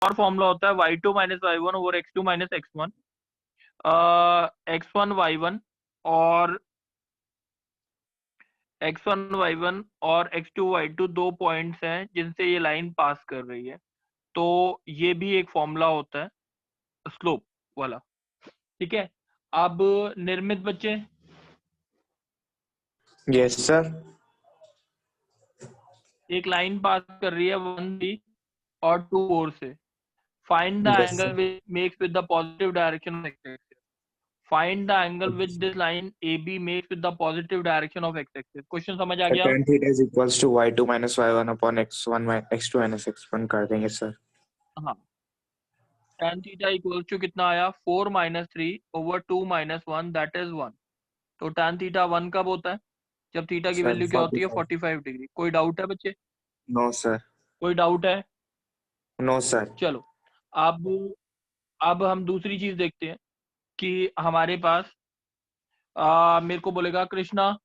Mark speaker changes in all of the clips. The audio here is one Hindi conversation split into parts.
Speaker 1: और फॉर्मूला होता है y2 minus y1 over x2 minus x1, x1 y1 और x1 y1 और x2 y2 दो पॉइंट्स हैं जिनसे ये लाइन पास कर रही है, तो ये भी एक फॉर्मूला होता है स्लोप वाला। ठीक है, अब निर्मित बच्चे,
Speaker 2: यस सर।
Speaker 1: एक लाइन पास कर रही है 1 3 और 2 4 से। Find the
Speaker 2: yes
Speaker 1: angle
Speaker 2: sir.
Speaker 1: Which makes with the positive direction of x axis. Find the angle which this line AB makes with the positive direction of x axis. Question समझ आ गया?
Speaker 2: tan theta is equals to y2 minus y1 upon x2 minus x1 कर देंगे सर।
Speaker 1: हाँ, tan थीटा इक्वल्स टू कितना आया 4 minus 3 over 2 minus 1 that is 1। तो tan थीटा 1 कब होता है? जब थीटा की
Speaker 2: सर
Speaker 1: वैल्यू क्या होती है
Speaker 2: 45।
Speaker 1: 45 डिग्री। कोई डाउट है बच्चे?
Speaker 2: No sir.
Speaker 1: कोई डाउट है?
Speaker 2: No sir.
Speaker 1: चलो, अब हम दूसरी चीज देखते हैं कि हमारे पास मेरे को बोलेगा कृष्णा,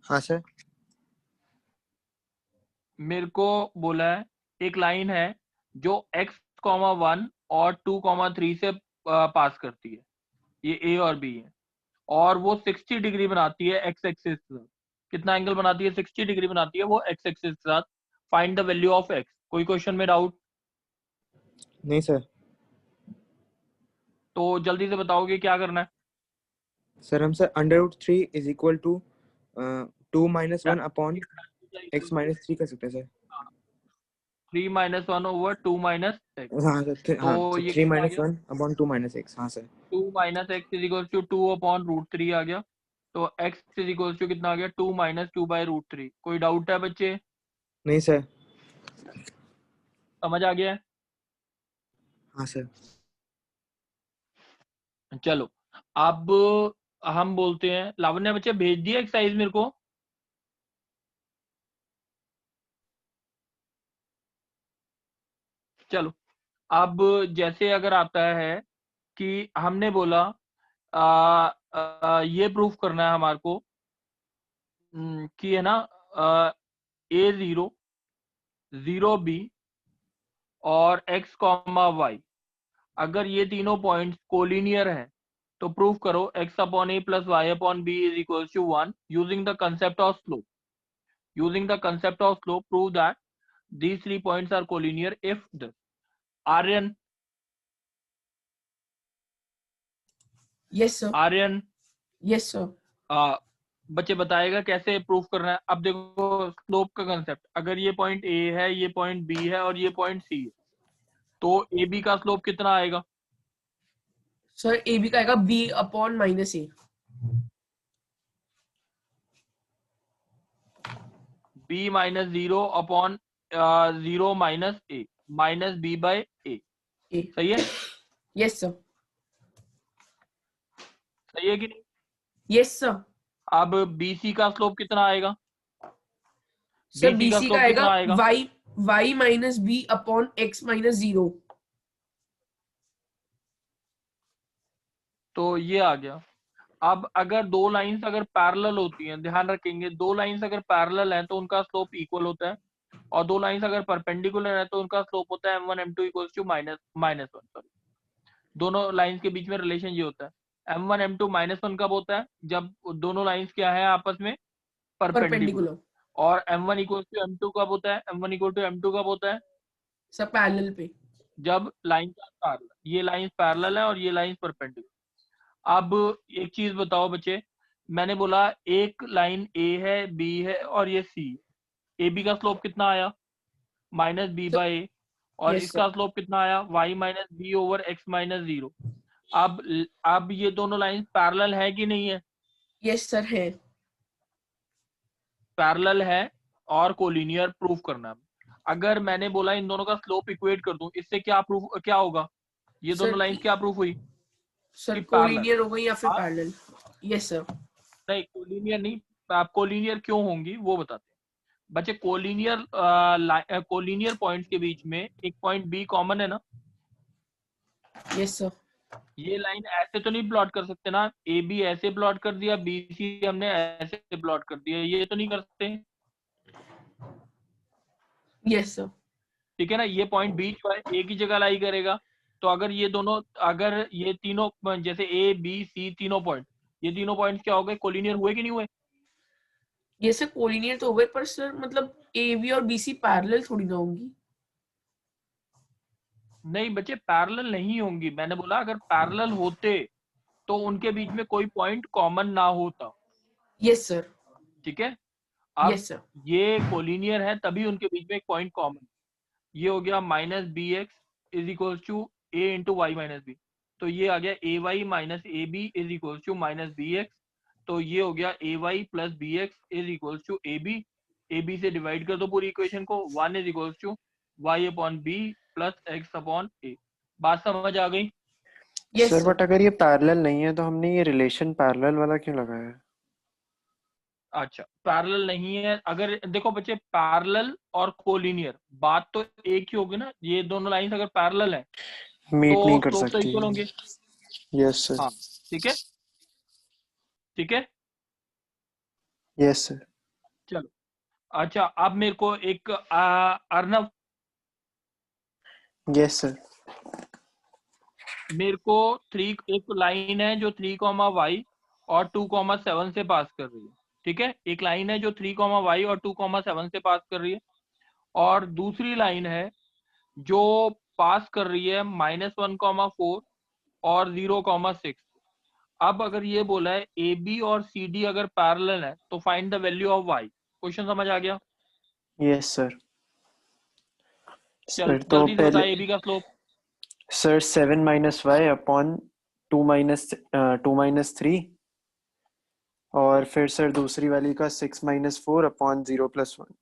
Speaker 3: हाँ सर।
Speaker 1: मेरे को बोला है एक लाइन है जो x,1 और 2,3 से पास करती है, ये A और B है, और वो 60 डिग्री बनाती है x एक्सिस के साथ। कितना एंगल बनाती है? 60 डिग्री बनाती है वो x एक्सिस के साथ। Find the value of x। कोई क्वेश्चन में डाउट?
Speaker 3: नहीं सर।
Speaker 1: तो जल्दी से बताओगे क्या करना है?
Speaker 3: सर हम sir √3 is equal to 2 minus 1 upon x minus 3 कर सकते हैं sir.
Speaker 1: 3 minus 1 over 2 minus x.
Speaker 3: हाँ सर। हाँ
Speaker 1: तो
Speaker 3: सर
Speaker 1: ये
Speaker 3: 3
Speaker 1: कितना आ
Speaker 3: माइनस
Speaker 1: गया?
Speaker 3: 1 अपॉन 2 माइनस x। हाँ sir.
Speaker 1: 2 minus x is equal to 2 upon √3 आ गया। तो x इज इक्वल टू कितना आ गया 2 माइनस 2 बाई √3। कोई डाउट है बच्चे?
Speaker 3: नहीं सर।
Speaker 1: समझ आ गया है?
Speaker 3: हाँ सर।
Speaker 1: चलो, अब हम बोलते हैं, लावण्य बच्चे भेज दिया एक्सरसाइज मेरे को। चलो, अब जैसे अगर आता है कि हमने बोला ये प्रूफ करना है हमारे को कि है ना A0 0B और x कॉमा वाई, अगर ये तीनों पॉइंट्स कोलिनियर हैं तो प्रूफ करो x upon a plus y upon b is equal to 1 using the concept of slope. Using the concept of slope prove that these 3 points are collinear if the Aryan,
Speaker 4: yes sir.
Speaker 1: Aryan
Speaker 4: yes sir.
Speaker 1: बच्चे बताएगा कैसे प्रूफ करना है। अब देखो स्लोप का कंसेप्ट, अगर ये पॉइंट ए है, ये पॉइंट बी है और ये पॉइंट सी है, तो ए बी का स्लोप कितना आएगा?
Speaker 4: सर ए बी का आएगा b upon minus A.
Speaker 1: B minus 0 upon 0 minus a minus b by a. सही है?
Speaker 4: Yes sir.
Speaker 1: सही है कि नहीं?
Speaker 4: Yes sir.
Speaker 1: अब BC का स्लोप कितना आएगा?
Speaker 4: सर
Speaker 1: BC का
Speaker 4: BC का
Speaker 1: स्लोप
Speaker 4: आएगा
Speaker 1: कितना आएगा?
Speaker 4: y minus b upon x minus 0।
Speaker 1: तो ये आ गया। अब अगर दो लाइंस अगर पैरेलल होती हैं, ध्यान रखेंगे, दो लाइंस अगर पैरेलल हैं तो उनका स्लोप इक्वल होता है, और दो लाइंस अगर परपेंडिकुलर है तो उनका स्लोप होता है m1 m2 equals to minus 1। Sorry, दोनों लाइंस के बीच में रिलेशन ये होता है m1 m2 -1 कब होता है? जब दोनों लाइंस क्या है आपस में परपेंडिकुलर।
Speaker 4: परपेंडिकुलर।
Speaker 1: और m1 इक्वल टू m2 कब होता है? m1 इक्वल टू m2 कब होता है?
Speaker 4: सर पैरेलल पे।
Speaker 1: जब लाइन पैरेलल, ये लाइंस पैरेलल है और ये लाइंस परपेंडिकुलर। अब एक चीज बताओ बच्चे, मैंने बोला एक लाइन ए है, बी है और ये सी। ए बी का स्लोप कितना आया? Minus b by a. और
Speaker 4: यस
Speaker 1: इसका
Speaker 4: सर।
Speaker 1: स्लोप कितना आया? Y minus b over x minus 0। अब ये दोनों लाइन पैरेलल है कि नहीं है?
Speaker 4: यस सर है।
Speaker 1: पैरेलल है और कोलिनियर प्रूफ करना है। अगर मैंने बोला इन दोनों का स्लोप इक्वेट कर दूं, इससे क्या प्रूफ क्या होगा? ये
Speaker 4: सर
Speaker 1: दोनों लाइंस क्या प्रूफ हुई?
Speaker 4: सर
Speaker 1: कि पैरेलल।
Speaker 4: कोलिनियर हो गई या फिर
Speaker 1: हाँ?
Speaker 4: पैरेलल। Yes sir.
Speaker 1: नहीं, कोलिनियर नहीं। आप कोलिनियर क्यों होंगी वो बताते हैं बच्चे। कोलिनियर पॉइंट्स के बीच में एक पॉइंट बी कॉमन है ना।
Speaker 4: Yes sir.
Speaker 1: ये लाइन ऐसे तो नहीं प्लॉट कर सकते ना, ए बी ऐसे प्लॉट कर दिया, बी सी हमने ऐसे प्लॉट कर दिया, ये तो नहीं कर सकते।
Speaker 4: Yes sir.
Speaker 1: ठीक है ना, ये पॉइंट बीच पर एक ही जगह लाई करेगा। तो अगर ये दोनों, अगर ये तीनों जैसे ए बी सी तीनों पॉइंट, ये तीनों पॉइंट्स क्या हो गए, कोलिनियर हुए कि नहीं हुए?
Speaker 4: ये सर कोलिनियर तो हो गए, पर सर मतलब ए बी और बी सी पैरेलल थोड़ी ना होंगी।
Speaker 1: नहीं बच्चे, पैरेलल नहीं होंगी। मैंने बोला अगर पैरेलल होते तो उनके बीच में कोई पॉइंट कॉमन ना होता।
Speaker 4: Yes sir.
Speaker 1: ठीक है, अब
Speaker 4: यस सर।
Speaker 1: ये कोलिनियर है तभी उनके बीच में एक पॉइंट कॉमन। ये हो गया minus B X is equals to A into Y minus B. तो ये आ गया A Y minus A B is equals to minus B X. तो ये हो गया A Y plus B X is equals to A B. A B से डिवाइड कर दो पूरी इक्वेशन को, 1 is equals to Y upon B plus X upon A. बात समझ आ गई?
Speaker 4: Yes
Speaker 5: sir
Speaker 4: sir.
Speaker 5: बट अगर ये पैरेलल नहीं है तो हमने ये रिलेशन पैरेलल वाला क्यों लगाया है?
Speaker 1: अच्छा, पैरेलल नहीं है, अगर देखो बच्चे पैरेलल और कोलिनियर बात तो एक ही होगी ना। ये दोनों लाइंस अगर पैरेलल है
Speaker 5: मीट नहीं
Speaker 1: तो
Speaker 5: कर
Speaker 1: स्लोप तो
Speaker 5: सकती।
Speaker 1: इक्वल होंगे।
Speaker 5: Yes sir.
Speaker 1: हाँ ठीक है, ठीक है,
Speaker 5: यस सर।
Speaker 1: चलो। अच्छा, अब मेरे को एक अर्नव,
Speaker 5: यस सर।
Speaker 1: मेरे को एक लाइन है जो 3, y और 2, 7 से पास कर रही है। ठीक है, एक लाइन है जो 3, y और 2, 7 से पास कर रही है, और दूसरी लाइन है जो पास कर रही है -1, 4 और 0, 6। अब अगर ये बोला है ए बी और सी डी अगर पैरेलल है तो find the value of y। Question समझ आ गया?
Speaker 5: Yes sir.
Speaker 1: चल
Speaker 5: सर तो
Speaker 1: जल्दी से बता
Speaker 5: पहले
Speaker 1: ए बी का slope.
Speaker 5: Sir 7 minus y upon 2 minus 3, और फिर सर दूसरी वाली का 6 माइनस 4 अपॉन 0+1।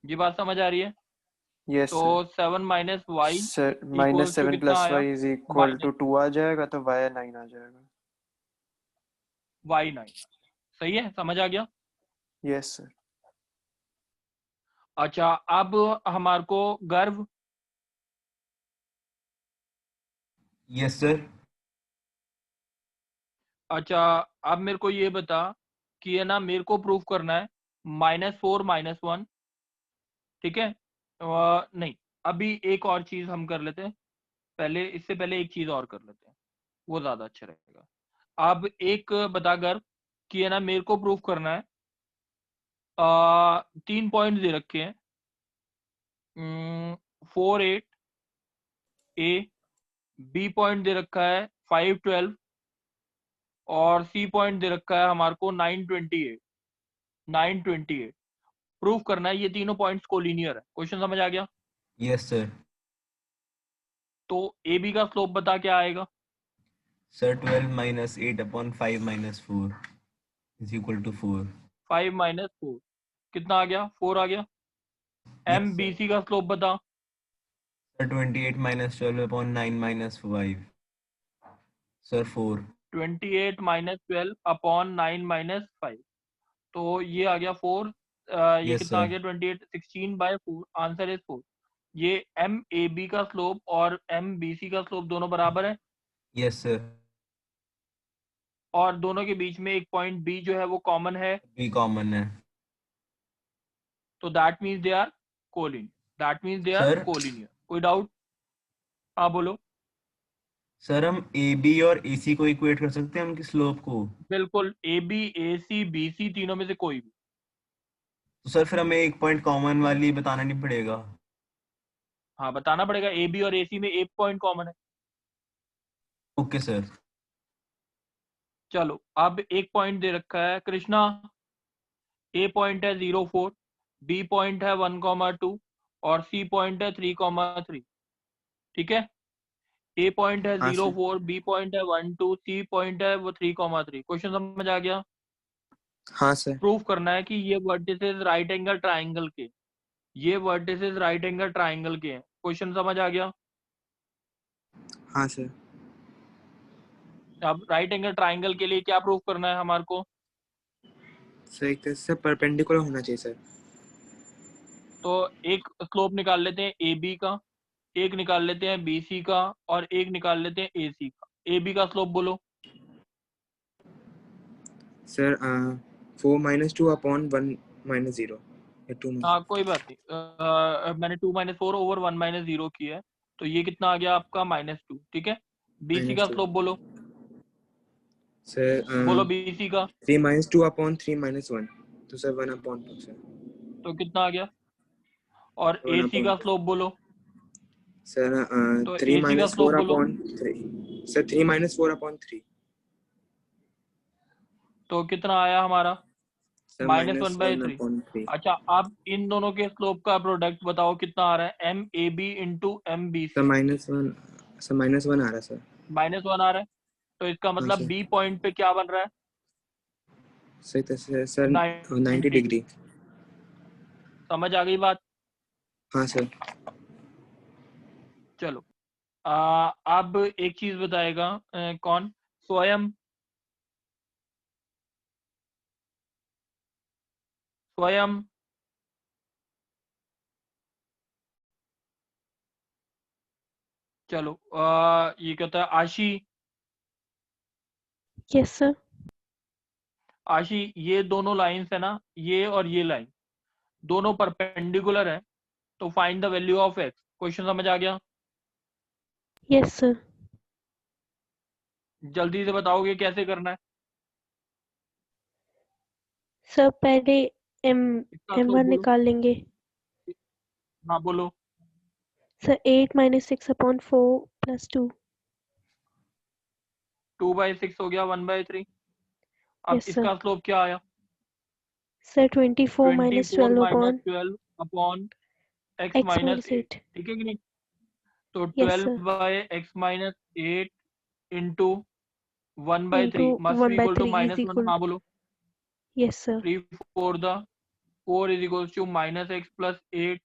Speaker 1: ये बात समझ आ रही है?
Speaker 5: यस
Speaker 1: तो
Speaker 5: sir.
Speaker 1: 7 minus y
Speaker 5: sir
Speaker 1: equals to
Speaker 5: -7
Speaker 1: कितना
Speaker 5: प्लस
Speaker 1: आया?
Speaker 5: Y is equal
Speaker 1: minus
Speaker 5: to 2 आ जाएगा, तो वाई 9 आ जाएगा।
Speaker 1: y9। सही है, समझ आ गया?
Speaker 5: Yes sir.
Speaker 1: अच्छा, अब हमारे को गर्व,
Speaker 6: यस सर।
Speaker 1: अच्छा अब मेरे को ये बता कि है ना, मेरे को प्रूफ करना है -4 -1। ठीक है, नहीं, अभी एक और चीज हम कर लेते हैं पहले, इससे पहले एक चीज और कर लेते हैं, वो ज्यादा अच्छा रहेगा। अब एक बता गर्व कि है ना, मेरे को प्रूफ करना है 3 पॉइंट दे रखे हैं, 4 8 ए, बी पॉइंट दे रखा है 5 12 और सी पॉइंट दे रखा है हमारे को 9 28। प्रूफ करना है ये तीनों पॉइंट्स कोलिनियर है। क्वेश्चन समझ आ गया?
Speaker 6: Yes sir.
Speaker 1: तो ए बी का स्लोप बता क्या आएगा?
Speaker 6: Sir 12 minus 8 upon 5 minus 4 is equal to 4।
Speaker 1: 5 - 4 कितना आ गया? 4 आ गया। एम बी सी का स्लोप बता।
Speaker 6: Sir 28 minus 12 upon 9 minus 5 sir 4।
Speaker 1: 28 - 12 upon 9 - 5, तो ये आ गया 4। ये
Speaker 6: यस
Speaker 1: कितना आ
Speaker 6: सर।
Speaker 1: गया? 28 16/4, आंसर इज 4। ये एम ए बी का स्लोप और एम बी सी का स्लोप दोनों बराबर है,
Speaker 6: यस सर।
Speaker 1: और दोनों के बीच में एक पॉइंट बी जो है वो कॉमन है,
Speaker 6: बी कॉमन है।
Speaker 1: तो that means they are collinear. That means they are
Speaker 6: sir
Speaker 1: collinear. कोई डाउट? हाँ बोलो।
Speaker 6: सर हम ए बी और ए सी को इक्वेट कर सकते हैं उनकी स्लोप को?
Speaker 1: बिल्कुल, ए बी ए सी बी सी तीनों में से कोई भी।
Speaker 6: तो सर फिर हमें एक पॉइंट कॉमन वाली बताना नहीं पड़ेगा?
Speaker 1: हाँ बताना पड़ेगा, ए बी और ए सी में एक पॉइंट कॉमन है।
Speaker 6: Okay sir.
Speaker 1: चलो, अब एक पॉइंट दे रखा है कृष्णा, ए पॉइंट है 0 4, बी पॉइंट है 1, 2 और सी पॉइंट है 3, 3। ठीक है, ए पॉइंट है
Speaker 3: हाँ
Speaker 1: 0
Speaker 3: सर।
Speaker 1: 4, बी पॉइंट है 1 2, सी पॉइंट है वो 3, 3। क्वेश्चन समझ आ गया?
Speaker 3: हाँ सर।
Speaker 1: प्रूफ करना है कि ये वर्टिसेस राइट एंगल ट्राइंगल के, ये वर्टिसेस राइट एंगल ट्राइंगल के हैं। क्वेश्चन समझ आ गया?
Speaker 3: हाँ सर।
Speaker 1: अब राइट एंगल ट्राइंगल के लिए क्या प्रूफ करना है हमारे को?
Speaker 3: सर एक तरह से परपेंडिकुलर होना चाहिए सर।
Speaker 1: तो एक स्लोप निकाल लेते हैं ए बी का, एक निकाल लेते हैं बी सी का, और एक निकाल लेते हैं ए सी का। ए बी का स्लोप बोलो।
Speaker 3: सर 4 - 2 अपॉन 1 - 0 2
Speaker 1: हाँ कोई बात नहीं, मैंने 2 - 4 ओवर 1 - 0 किया है, तो ये कितना आ गया आपका -2, ठीक है। बीसी का
Speaker 3: -2
Speaker 1: स्लोप बोलो,
Speaker 3: सर
Speaker 1: बोलो बीसी का,
Speaker 3: 3 - 2 upon 3 - 1, तो सर 1/2 सर
Speaker 1: तो कितना आ गया। और
Speaker 3: 1
Speaker 1: एसी
Speaker 3: upon
Speaker 1: का स्लोप बोलो,
Speaker 3: सर
Speaker 1: तो
Speaker 3: 3
Speaker 1: एसी का
Speaker 3: -
Speaker 1: स्लोप
Speaker 3: 4
Speaker 1: बोलो,
Speaker 3: upon 3 सर 3 - 4 upon 3
Speaker 1: तो कितना आया हमारा
Speaker 3: सर
Speaker 1: -1/3।
Speaker 3: -1/3
Speaker 1: अच्छा, अब इन दोनों के स्लोप का प्रोडक्ट बताओ कितना आ रहा है, m a b into m b
Speaker 3: sir
Speaker 1: c,
Speaker 3: -1 sir -1 आ रहा है सर।
Speaker 1: -1 आ रहा है, तो इसका
Speaker 3: हाँ
Speaker 1: मतलब
Speaker 3: सर
Speaker 1: बी पॉइंट पे क्या बन रहा है,
Speaker 3: सही तरह सर 90
Speaker 1: 90।
Speaker 3: डिग्री।
Speaker 1: समझ आ गई बात।
Speaker 3: हाँ सर
Speaker 1: चलो, अब एक चीज बताएगा, कौन, स्वयं, स्वयं, चलो, ये कहता है आशी,
Speaker 7: यस सर।
Speaker 1: आशी ये दोनों लाइंस है ना, ये और ये लाइन दोनों परपेंडिकुलर है, तो find the value of x. Question समझ आ गया,
Speaker 7: यस सर।
Speaker 1: जल्दी से बताओगे कैसे करना है।
Speaker 7: सर पहले एम
Speaker 1: इसका स्लोप
Speaker 7: m1
Speaker 1: बोलो,
Speaker 7: निकाल लेंगे।
Speaker 1: हाँ बोलो,
Speaker 7: सर 8 - 6 upon 4 + 2।
Speaker 1: 2/6 हो गया 1/3। अब
Speaker 7: यस सर।
Speaker 1: इसका स्लोप क्या आया,
Speaker 7: sir 24 -
Speaker 1: 24 -
Speaker 7: 12 upon
Speaker 1: 12 upon x
Speaker 7: x -
Speaker 1: - 8,
Speaker 7: 8।
Speaker 1: ठीक है कि नहीं। तो
Speaker 7: yes sir.
Speaker 1: 12/x - 8 into 1/3
Speaker 7: into
Speaker 1: must be equal to
Speaker 7: 1/3 is
Speaker 1: -1।
Speaker 7: Equal.
Speaker 1: हाँ बोलो,
Speaker 7: yes sir.
Speaker 1: 3 4 the 4 is equal to -x + 8,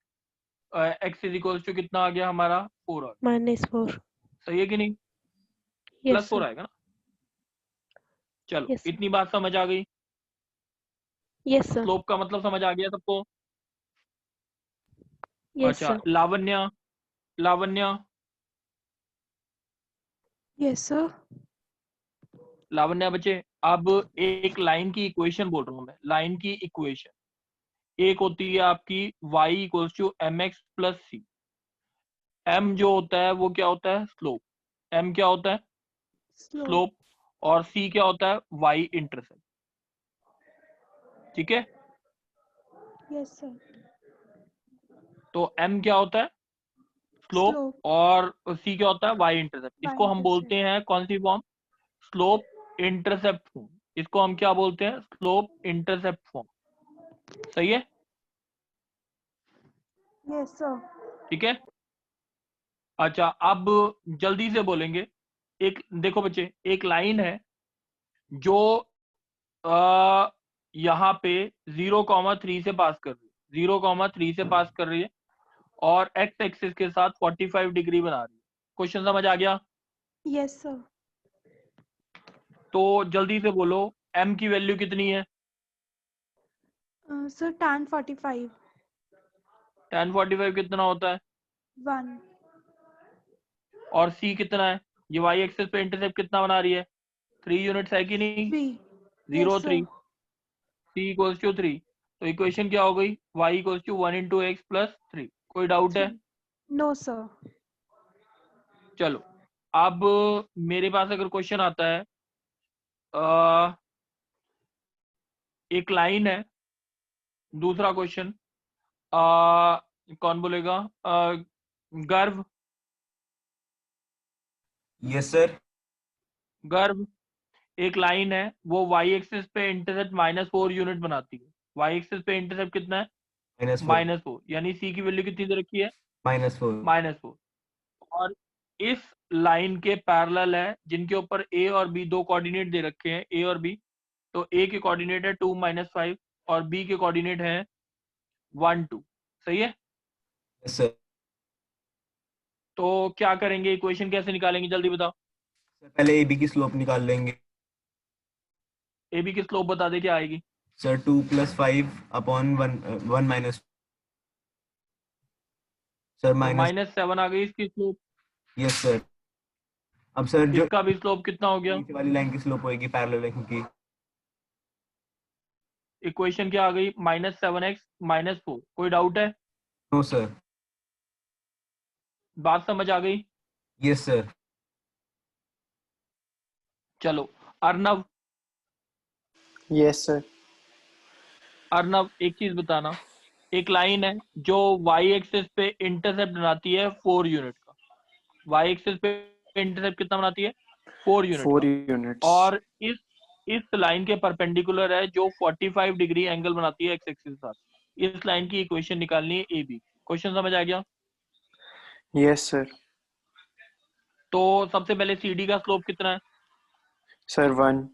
Speaker 1: x is equal to कितना आ गया हमारा 4 आ गया,
Speaker 7: -4।
Speaker 1: सही है कि नहीं,
Speaker 7: यस
Speaker 1: +4
Speaker 7: सर।
Speaker 1: आएगा ना। चलो,
Speaker 7: यस सर।
Speaker 1: इतनी बात समझ आ गई,
Speaker 7: यस सर।
Speaker 1: स्लोप का मतलब समझ आ गया सबको।
Speaker 7: यस
Speaker 1: अच्छा,
Speaker 7: सर।
Speaker 1: लावण्य, लावण्य,
Speaker 7: यस सर।
Speaker 1: लावण्य बच्चे, अब एक लाइन की इक्वेशन बोल रहा हूं मैं, लाइन की इक्वेशन एक होती है आपकी y = mx + c। m जो होता है वो क्या होता है, स्लोप, m क्या होता है, स्लोप, और c क्या होता है, y इंटरसेप्ट, ठीक है।
Speaker 7: Yes sir.
Speaker 1: तो m क्या होता है, स्लोप,
Speaker 7: स्लोप।
Speaker 1: और c क्या होता है, y इंटरसेप्ट।
Speaker 7: y
Speaker 1: इसको हम
Speaker 7: इंटरसेप्ट।
Speaker 1: बोलते हैं कौन सी फॉर्म, स्लोप इंटरसेप्ट फॉर्म। इसको हम क्या बोलते हैं, स्लोप इंटरसेप्ट फॉर्म, सही है,
Speaker 7: यस सर।
Speaker 1: ठीक है। अच्छा, अब जल्दी से बोलेंगे, एक देखो बच्चे, एक लाइन है जो यहाँ पे 0,3 से पास कर रही है, 0,3 से पास कर रही है, और एक्स एक्सिस के साथ 45 डिग्री बना रही है। क्वेश्चन समझ आ गया,
Speaker 7: यस सर।
Speaker 1: तो जल्दी से बोलो m की वैल्यू कितनी है,
Speaker 7: सर tan 45
Speaker 1: tan 45 कितना होता है,
Speaker 7: 1।
Speaker 1: और c कितना है, ये y एक्सिस पे इंटरसेप्ट कितना बना रही है, 3 यूनिट्स है कि नहीं,
Speaker 7: 3।
Speaker 1: 0
Speaker 7: यस
Speaker 1: 3,
Speaker 7: सर।
Speaker 1: c = 3, तो इक्वेशन क्या हो गई, y = 1 × x + 3। कोई डाउट है,
Speaker 7: 3। No sir.
Speaker 1: चलो, अब मेरे पास अगर क्वेश्चन आता है, अ, एक लाइन है, दूसरा क्वेश्चन, कौन बोलेगा, गर्भ,
Speaker 6: यस सर।
Speaker 1: गर्भ, एक लाइन है, वो y एक्सिस पे इंटरसेप्ट -4 यूनिट बनाती है, y एक्सिस पे इंटरसेप्ट कितना है,
Speaker 6: -4
Speaker 1: -4, यानी c की वैल्यू कितनी दे रखी है,
Speaker 6: -4
Speaker 1: -4। और इस लाइन के पैरेलल है, जिनके ऊपर a और b दो कोऑर्डिनेट दे रखे हैं, a और b, तो a के कोऑर्डिनेट है 2 - 5 और b के कोऑर्डिनेट है 1 2, सही है।
Speaker 6: Yes sir.
Speaker 1: तो क्या करेंगे, इक्वेशन कैसे निकालेंगे, जल्दी बताओ।
Speaker 6: पहले AB की स्लोप निकाल लेंगे।
Speaker 1: ए बी की स्लोप बता दे क्या आएगी,
Speaker 6: सर 2 + 5 अपॉन 1 माइनस, सर
Speaker 1: तो
Speaker 6: माइनस।
Speaker 1: -7 आ गई इसकी स्लोप।
Speaker 6: Yes sir. अब सर जो
Speaker 1: इसका भी स्लोप कितना हो गया,
Speaker 6: नीचे वाली लाइन की स्लोप होएगी पैरेलल लाइन की,
Speaker 1: इक्वेशन क्या आ गई, -7x -4। कोई डाउट है?
Speaker 6: No sir.
Speaker 1: बात समझ आ गई?
Speaker 6: Yes sir.
Speaker 1: चलो अर्नव,
Speaker 5: यस सर।
Speaker 1: अर्नव एक चीज बताना, एक लाइन है जो y एक्सिस पे इंटरसेप्ट बनाती है 4 यूनिट का। y एक्सिस पे इंटरसेप्ट कितना बनाती है? 4 यूनिट
Speaker 5: 4
Speaker 1: का।
Speaker 5: यूनिट्स।
Speaker 1: और इस लाइन के परपेंडिकुलर है जो 45 डिग्री एंगल बनाती है एक्स एक्सिस के साथ। इस लाइन की इक्वेशन निकालनी है ए बी। क्वेश्चन समझ आ गया?
Speaker 5: Yes sir.
Speaker 1: तो सबसे पहले सी डी का स्लोप कितना है?
Speaker 5: सर 1।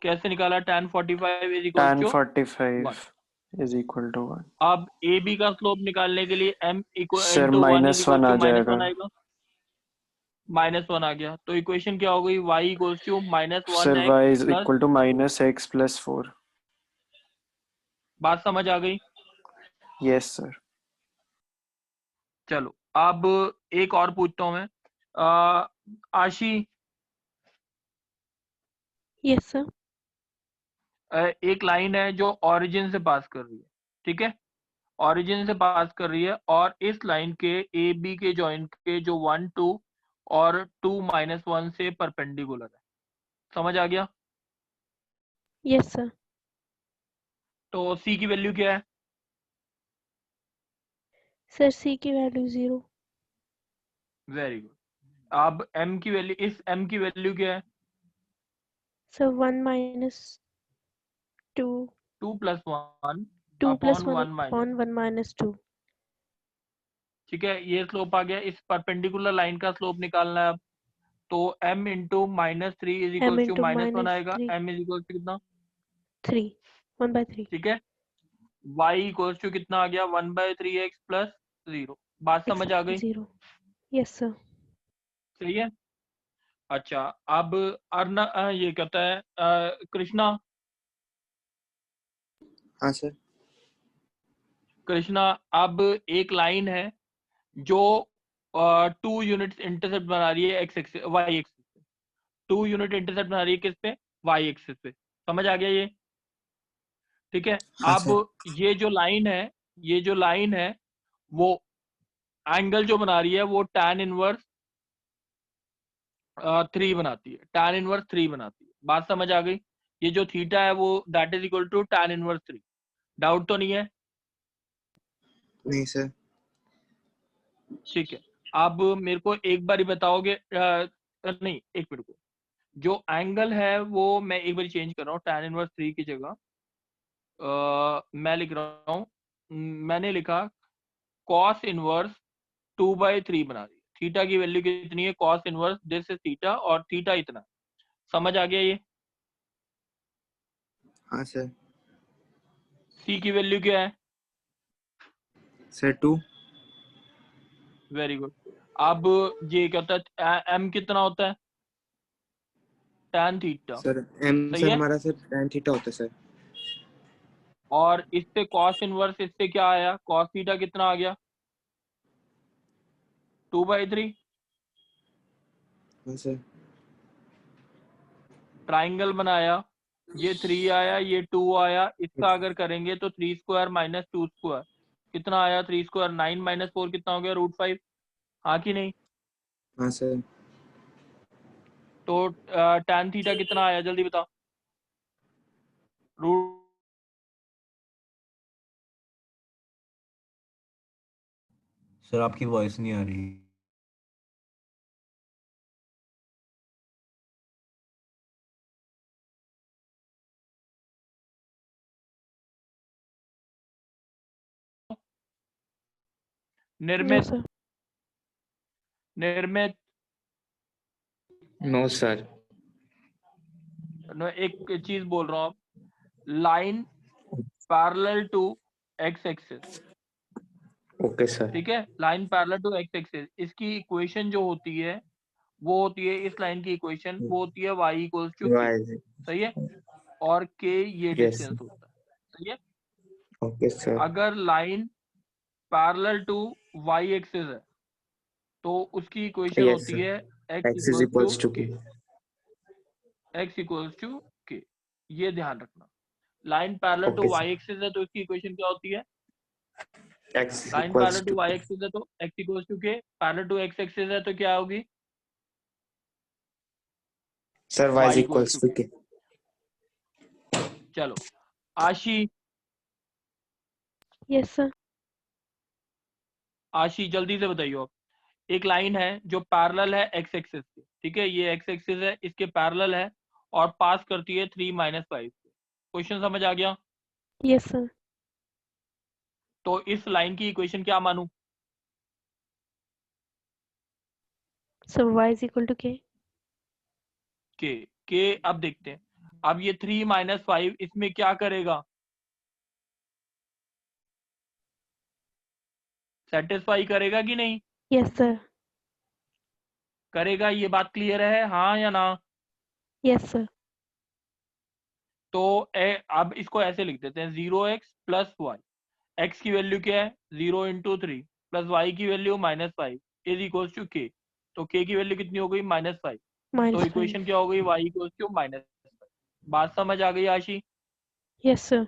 Speaker 1: कैसे निकाला? tan 45 is equal
Speaker 5: tan
Speaker 1: to
Speaker 5: 45 is equal to 1।
Speaker 1: अब ए बी का स्लोप निकालने के लिए m
Speaker 5: sir
Speaker 1: into 1 is equal
Speaker 5: -1
Speaker 1: two
Speaker 5: आ जाएगा।
Speaker 1: -1 आएगा। -1 आ गया तो इक्वेशन क्या हो गई? y equals to -1
Speaker 5: sir y
Speaker 1: x
Speaker 5: is
Speaker 1: प्लस।
Speaker 5: equal to -x plus 4।
Speaker 1: बात समझ आ गई?
Speaker 5: Yes sir.
Speaker 1: चलो अब एक और पूछता हूं मैं। आशी,
Speaker 7: Yes, sir.
Speaker 1: एक लाइन है जो ओरिजिन से पास कर रही है, ठीक है? ओरिजिन से पास कर रही है और इस लाइन के ए बी के जॉइंट के जो 1 2 और 2 -1 से परपेंडिकुलर है। समझ आ गया?
Speaker 7: Yes, sir.
Speaker 1: तो सी की वैल्यू क्या है?
Speaker 7: Sir, C की वैल्यू 0.
Speaker 1: Very good. अब एम की वैल्यू, इस एम की वैल्यू क्या है?
Speaker 7: Sir, 1 minus 2.
Speaker 1: 2 + 1
Speaker 7: 2 plus
Speaker 1: upon
Speaker 7: 1
Speaker 1: 1 minus.
Speaker 7: upon 1 minus 2.
Speaker 1: ठीक है, ये स्लोप आ गया। इस परपेंडिकुलर लाइन का स्लोप निकालना है अब। तो m into -3 is
Speaker 7: M
Speaker 1: equal to
Speaker 7: into
Speaker 1: -1 आएगा।
Speaker 7: -3.
Speaker 1: m इज इक्वल टू कितना?
Speaker 7: 3. 1/3.
Speaker 1: ठीक है, y इक्वल टू कितना आ गया? 1/3x plus 0। बात
Speaker 7: X
Speaker 1: समझ आ गई?
Speaker 7: 0. Yes, sir.
Speaker 1: सही है। अच्छा अब अर्ना ये कहता है कृष्णा,
Speaker 3: हाँ सर।
Speaker 1: कृष्णा अब एक लाइन है जो 2 यूनिट्स इंटरसेप्ट बना रही है एक्स एक्सिस वाई एक्सिस पे। 2 यूनिट इंटरसेप्ट बना रही है किस पे? वाई एक्सिस पे। समझ आ गया ये? ठीक है।
Speaker 3: हाँ
Speaker 1: अब
Speaker 3: सर।
Speaker 1: ये जो लाइन है वो एंगल जो बना रही है वो tan इनवर्स 3 बनाती है। tan इनवर्स 3 बनाती है। बात समझ आ गई? ये जो थीटा है वो that is equal to tan inverse 3। Doubt तो नहीं है?
Speaker 3: नहीं सर।
Speaker 1: ठीक है। अब मेरे को एक बार ही बताओगे नहीं, एक मिनट को। जो एंगल है वो मैं एक बार चेंज कर रहा हूँ। tan इनवर्स 3 की जगह मैं लिख रहा हूँ, मैंने लिखा cos इनवर्स 2/3 बना रही है। थीटा की वैल्यू कितनी है? cos inverse this is theta और थीटा इतना। समझ आ गया ये?
Speaker 3: हाँ सर।
Speaker 1: c की वैल्यू क्या है?
Speaker 3: सर 2।
Speaker 1: Very good. अब ये कहता है m कितना होता है? tan theta.
Speaker 3: सर m
Speaker 1: सही
Speaker 3: सर
Speaker 1: है।
Speaker 3: हमारा सर tan थीटा होता है सर।
Speaker 1: और इससे cos इनवर्स इससे क्या आया? cos थीटा कितना आ गया? 2/3।
Speaker 3: हाँ सर।
Speaker 1: ट्राइंगल बनाया, ये 3 आया, ये 2 आया। इसका अगर करेंगे तो 3² - 2² कितना आया? 3²। 9 - 4 कितना हो गया? √5। हाँ कि नहीं?
Speaker 3: हाँ सर।
Speaker 1: तो tan थीटा कितना आया? जल्दी बताओ। रूट
Speaker 6: सर आपकी वॉइस नहीं आ रही।
Speaker 7: No,
Speaker 1: निर्मित
Speaker 7: sir.
Speaker 1: निर्मित
Speaker 2: नो सर।
Speaker 1: एक चीज बोल रहा हूँ। Line parallel to x axis,
Speaker 2: okay sir.
Speaker 1: ठीक है? Line parallel to x axis, इसकी इक्वेशन जो होती है वो होती है, इस लाइन की इक्वेशन वो होती है y इक्वल्स टू k। सही है। और k ये
Speaker 2: यस
Speaker 1: डिस्टेंस होता है। सही है।
Speaker 2: Okay sir.
Speaker 1: अगर line parallel to y axis है तो उसकी इक्वेशन
Speaker 2: यस
Speaker 1: होती
Speaker 2: सर।
Speaker 1: है x
Speaker 2: x is
Speaker 1: equals to
Speaker 2: equals to
Speaker 1: k। x equals to k, ये ध्यान रखना। Line parallel to
Speaker 2: Okay,
Speaker 1: Y axis है तो इसकी इक्वेशन क्या होती है?
Speaker 2: x
Speaker 1: line
Speaker 2: equals
Speaker 1: parallel to
Speaker 2: to
Speaker 1: Y axis है तो x equals to K, parallel to x axis है तो क्या होगी?
Speaker 2: sir y is
Speaker 1: y equals
Speaker 2: equals
Speaker 1: to
Speaker 2: to k.
Speaker 1: चलो आशी,
Speaker 7: Yes, sir.
Speaker 1: आशी जल्दी से बताइए आप। एक लाइन है जो पैरेलल है x एक्सिस के, ठीक है, ये x एक्सिस है, इसके पैरेलल है और पास करती है 3 - 5 से। क्वेश्चन समझ आ गया?
Speaker 7: Yes, sir.
Speaker 1: तो इस लाइन की इक्वेशन क्या मानूं?
Speaker 7: So y is equal to k.
Speaker 1: के अब देखते हैं। अब ये 3 - 5 इसमें क्या करेगा? सेटिस्फाई करेगा कि नहीं?
Speaker 7: Yes, sir.
Speaker 1: करेगा, ये बात क्लियर है, हाँ या ना?
Speaker 7: Yes, sir.
Speaker 1: तो अब इसको ऐसे लिख देते हैं 0x प्लस वाई। एक्स की वैल्यू क्या है? 0 × 3 प्लस वाई की वैल्यू -5 इज इक्वल्स टू के। तो के की वैल्यू कितनी हो गई? -5। तो
Speaker 7: Minus 5.
Speaker 1: इक्वेशन क्या हो गई? y equals to -5। बात समझ आ गई आशी?
Speaker 7: Yes, sir.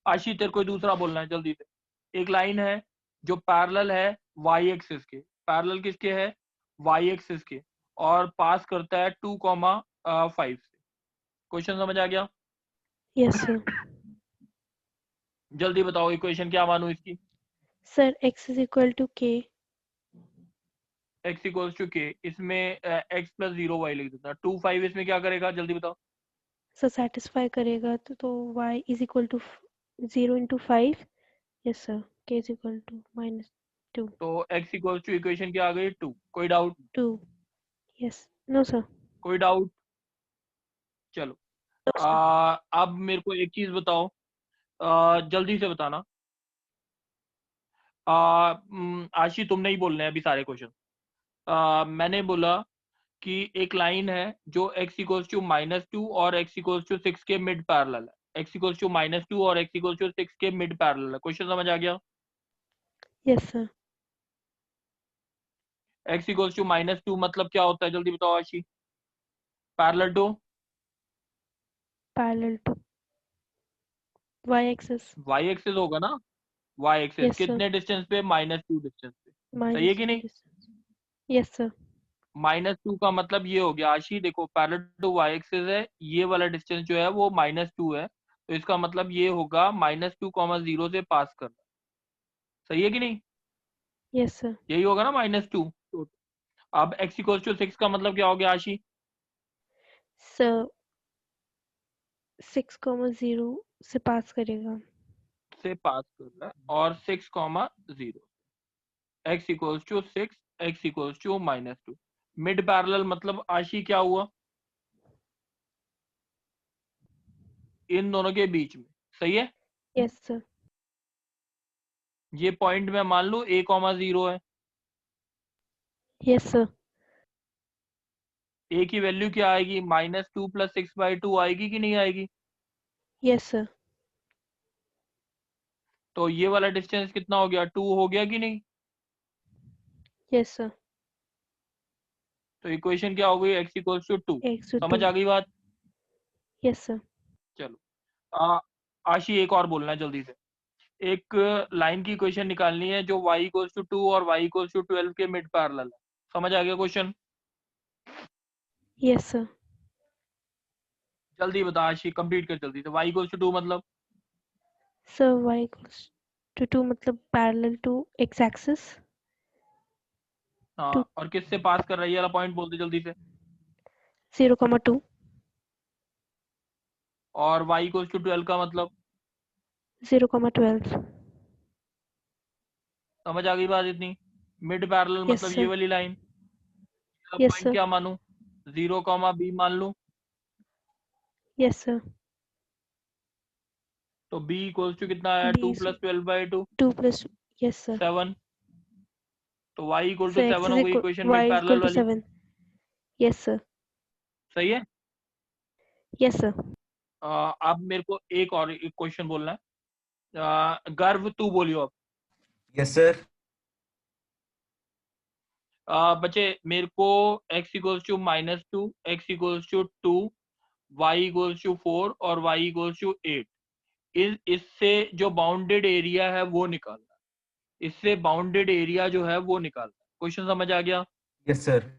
Speaker 1: आशी तेरे को दूसरा बोलना है जल्दी से। एक लाइन है जो पैरेलल है y एक्सिस के, पैरेलल किसके है? y एक्सिस के, और पास करता है 2, 5 से। क्वेश्चन समझ आ गया?
Speaker 7: Yes, sir.
Speaker 1: जल्दी बताओ इक्वेशन क्या मानूं इसकी?
Speaker 7: Sir, x is equal to k.
Speaker 1: x equals to k, इसमें x प्लस 0 y लिख देता। 2, 5 इसमें क्या करेगा? जल्दी बताओ।
Speaker 7: So satisfy करेगा तो y is equal to 0 into 5. Yes, sir. K is equal to -2.
Speaker 1: तो x इक्वल्स टू इक्वेशन क्या आ गई? 2। कोई डाउट?
Speaker 7: 2. Yes. No, sir.
Speaker 1: कोई डाउट? चलो
Speaker 7: No, sir.
Speaker 1: अब मेरे को एक चीज बताओ, जल्दी से बताना। आशी तुमने ही बोलने हैं अभी सारे क्वेश्चन। मैंने बोला कि एक लाइन है जो x इक्वल्स टू -2 और x इक्वल्स टू 6 के मिड पैरेलल है। x इक्वल्स टू -2 और x इक्वल्स टू 6 के मिड पैरेलल है। क्वेश्चन समझ आ गया?
Speaker 7: Yes, sir.
Speaker 1: x equals to -2 मतलब क्या होता है? जल्दी बताओ Ashi. Parallel to
Speaker 7: Parallel to y axis.
Speaker 1: y axis होगा ना? y axis
Speaker 7: Yes, sir.
Speaker 1: कितने डिस्टेंस पे? -2 डिस्टेंस पे। सही है कि नहीं?
Speaker 7: -2 distance. Yes, sir.
Speaker 1: -2 का मतलब ये हो गया आशी, देखो पैरेलल टू y एक्सिस है, ये वाला डिस्टेंस जो है वो -2 है, तो इसका मतलब ये होगा -2, 0 से पास करना। सही है कि नहीं?
Speaker 7: Yes, sir.
Speaker 1: यही होगा ना -2। अब x इक्वल्स टू 6 का मतलब क्या हो गया आशी?
Speaker 7: So 6, 0 से पास करेगा।
Speaker 1: से पास करना है, और 6, 0 x equals to 6, x equals to -2। Mid parallel मतलब आशी क्या हुआ? इन दोनों के बीच में। सही है?
Speaker 7: Yes, sir.
Speaker 1: ये पॉइंट में मान लो a, 0 है।
Speaker 7: Yes, sir.
Speaker 1: a की वैल्यू क्या आएगी? -2 + 6/2 आएगी कि नहीं आएगी?
Speaker 7: Yes, sir.
Speaker 1: तो ये वाला डिस्टेंस कितना हो गया? 2 हो गया कि नहीं?
Speaker 7: Yes, sir.
Speaker 1: तो इक्वेशन क्या हो गई? x equals to 2।
Speaker 7: X to
Speaker 1: समझ
Speaker 7: 2.
Speaker 1: आ गई बात?
Speaker 7: Yes, sir.
Speaker 1: चलो आशी एक और बोलना है जल्दी से। एक लाइन की इक्वेशन निकालनी है जो y इक्वल्स टू 2 और y इक्वल्स टू 12 के मिड पैरेलल है। समझ आ गया क्वेश्चन?
Speaker 7: Yes, sir.
Speaker 1: जल्दी बता आशी, कंप्लीट कर जल्दी से। y इक्वल्स टू 2 मतलब?
Speaker 7: So y equals to 2 मतलब parallel to x axis.
Speaker 1: हाँ,
Speaker 7: 2.
Speaker 1: और किससे पास कर रहा है? ये वाला पॉइंट बोल दे जल्दी से।
Speaker 7: 0, 2.
Speaker 1: और y इक्वल्स टू 12 का मतलब?
Speaker 7: 0, 12.
Speaker 1: समझ आ गई बात इतनी? मिड पैरेलल
Speaker 7: Yes,
Speaker 1: मतलब ये
Speaker 7: sir.
Speaker 1: वाली लाइन।
Speaker 7: Yes,
Speaker 1: point
Speaker 7: sir.
Speaker 1: क्या मानूं? 0, b मान लूं,
Speaker 7: Yes, sir.
Speaker 1: तो b इक्वल्स टू कितना आया?
Speaker 7: B
Speaker 1: 2
Speaker 7: is
Speaker 1: + 12/2
Speaker 7: 2 plus. Yes, sir.
Speaker 1: 7। तो y equal
Speaker 7: So
Speaker 1: to
Speaker 7: x
Speaker 1: 7
Speaker 7: is
Speaker 1: हो गई
Speaker 7: equal
Speaker 1: equation
Speaker 7: y
Speaker 1: mid
Speaker 7: is
Speaker 1: parallel
Speaker 7: equal to
Speaker 1: वाली।
Speaker 7: 7. Yes, sir.
Speaker 1: सही है?
Speaker 7: Yes, sir.
Speaker 1: अब मेरे को एक और क्वेश्चन बोलना है। गर्व तू बोलियो अब।
Speaker 6: Yes, sir.
Speaker 1: बच्चे मेरे को x equals to -2, x equals to 2 y equals to 4 और y इक्वल्स टू 8। इससे जो बाउंडेड एरिया है वो निकालना है, इससे बाउंडेड एरिया जो है वो निकालना है। क्वेश्चन समझ आ गया?
Speaker 6: Yes sir.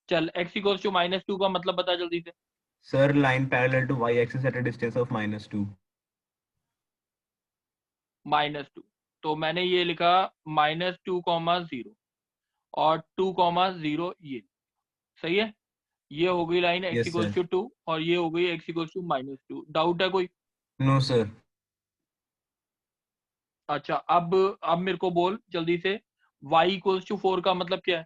Speaker 1: चल x इक्वल्स टू -2 का मतलब बता जल्दी से।
Speaker 6: Sir line parallel to y axis at a distance of -2।
Speaker 1: -2, तो मैंने ये लिखा -2, 0 और 2, 0 ये सही है। ये हो गई line x
Speaker 6: Yes,
Speaker 1: equals
Speaker 6: sir.
Speaker 1: To 2 और ये हो गई x इक्वल्स टू -2। डाउट है कोई?
Speaker 6: No sir.
Speaker 1: अच्छा, अब मेरे को बोल जल्दी से y इक्वल्स टू 4 का मतलब क्या है?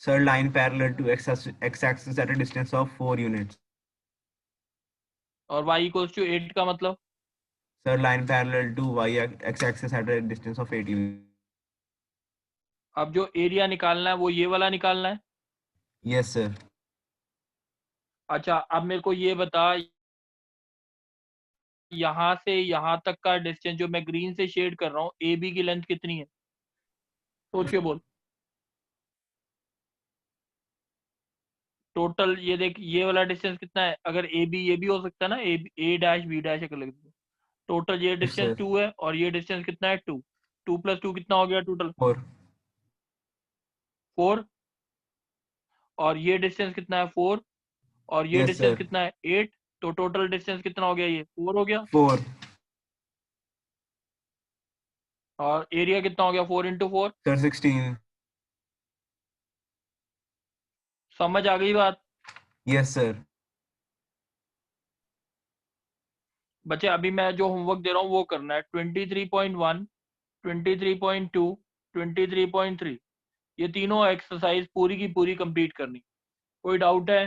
Speaker 6: Sir line parallel to x axis at a distance of 4 units.
Speaker 1: और y इक्वल्स टू 8 का मतलब?
Speaker 6: Sir line parallel to y axis at a distance of 8 units.
Speaker 1: अब जो एरिया निकालना है वो ये वाला निकालना है।
Speaker 6: Yes sir.
Speaker 1: अच्छा, अब मेरे को ये बता, यहाँ से यहाँ तक का डिस्टेंस जो मैं ग्रीन से शेड कर रहा हूँ, ए बी की लेंथ कितनी है? सोच के बोल। टोटल ये देख, ये वाला डिस्टेंस कितना है? अगर ए बी ये भी हो सकता है ना, ए डैश बी डैश अगर लग दो। टोटल ये डिस्टेंस
Speaker 6: sir.
Speaker 1: 2 है और ये डिस्टेंस कितना है? 2। 2 + 2 कितना हो गया टोटल?
Speaker 6: 4।
Speaker 1: 4। और ये डिस्टेंस कितना है? 4। और ये
Speaker 6: Yes,
Speaker 1: डिस्टेंस
Speaker 6: sir.
Speaker 1: कितना है? 8। तो टोटल डिस्टेंस कितना हो गया? ये 4 हो गया।
Speaker 6: 4।
Speaker 1: और एरिया कितना हो गया? 4 × 4।
Speaker 6: सर 16।
Speaker 1: समझ आ गई बात?
Speaker 6: Yes sir.
Speaker 1: बच्चे अभी मैं जो होमवर्क दे रहा हूँ वो करना है। 23.1, 23.2, 23.3, ये तीनों एक्सरसाइज पूरी की पूरी कंप्लीट करनी। कोई डाउट है?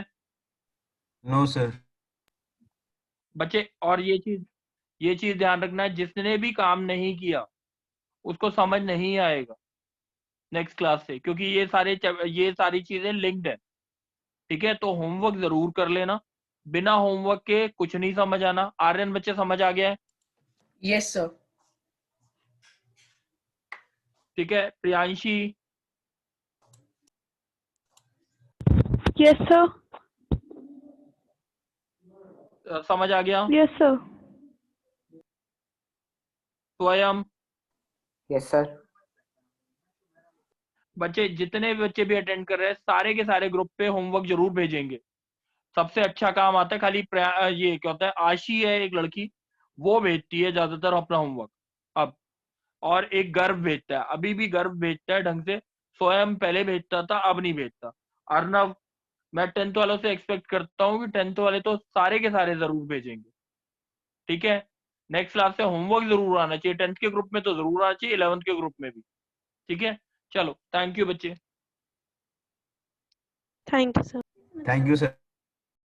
Speaker 6: No sir.
Speaker 1: बच्चे और ये चीज ध्यान रखना है, जिसने भी काम नहीं किया उसको समझ नहीं आएगा नेक्स्ट क्लास से, क्योंकि ये सारी चीजें लिंक्ड है। ठीक है, तो होमवर्क जरूर कर लेना। बिना होमवर्क के कुछ नहीं समझ आना। आर्यन बच्चे समझ आ गया है?
Speaker 4: Yes sir.
Speaker 1: ठीक है, प्रियांशी
Speaker 7: यस सर।
Speaker 1: समझ आ गया?
Speaker 7: Yes sir.
Speaker 1: स्वयं
Speaker 3: यस सर।
Speaker 1: बच्चे, जितने भी बच्चे भी अटेंड कर रहे हैं सारे के सारे ग्रुप पे होमवर्क जरूर भेजेंगे। सबसे अच्छा काम आता है खाली ये क्या होता है, आशी है एक लड़की, वो भेजती है ज्यादातर अपना होमवर्क अब। और एक गर्व भेजता है, अभी भी गर्व भेजता है ढंग से। स्वयं पहले भेजता था, अब नहीं भेजता। अर्नव, मैं 10th वालों से एक्सपेक्ट करता हूँ कि 10th वाले तो सारे के सारे जरूर भेजेंगे। ठीक है, नेक्स्ट क्लास से होमवर्क जरूर आना चाहिए। 10th के ग्रुप में तो जरूर आना चाहिए, 11th के ग्रुप में भी। ठीक है, चलो, थैंक यू बच्चे।
Speaker 7: Thank you sir.
Speaker 6: Thank you sir.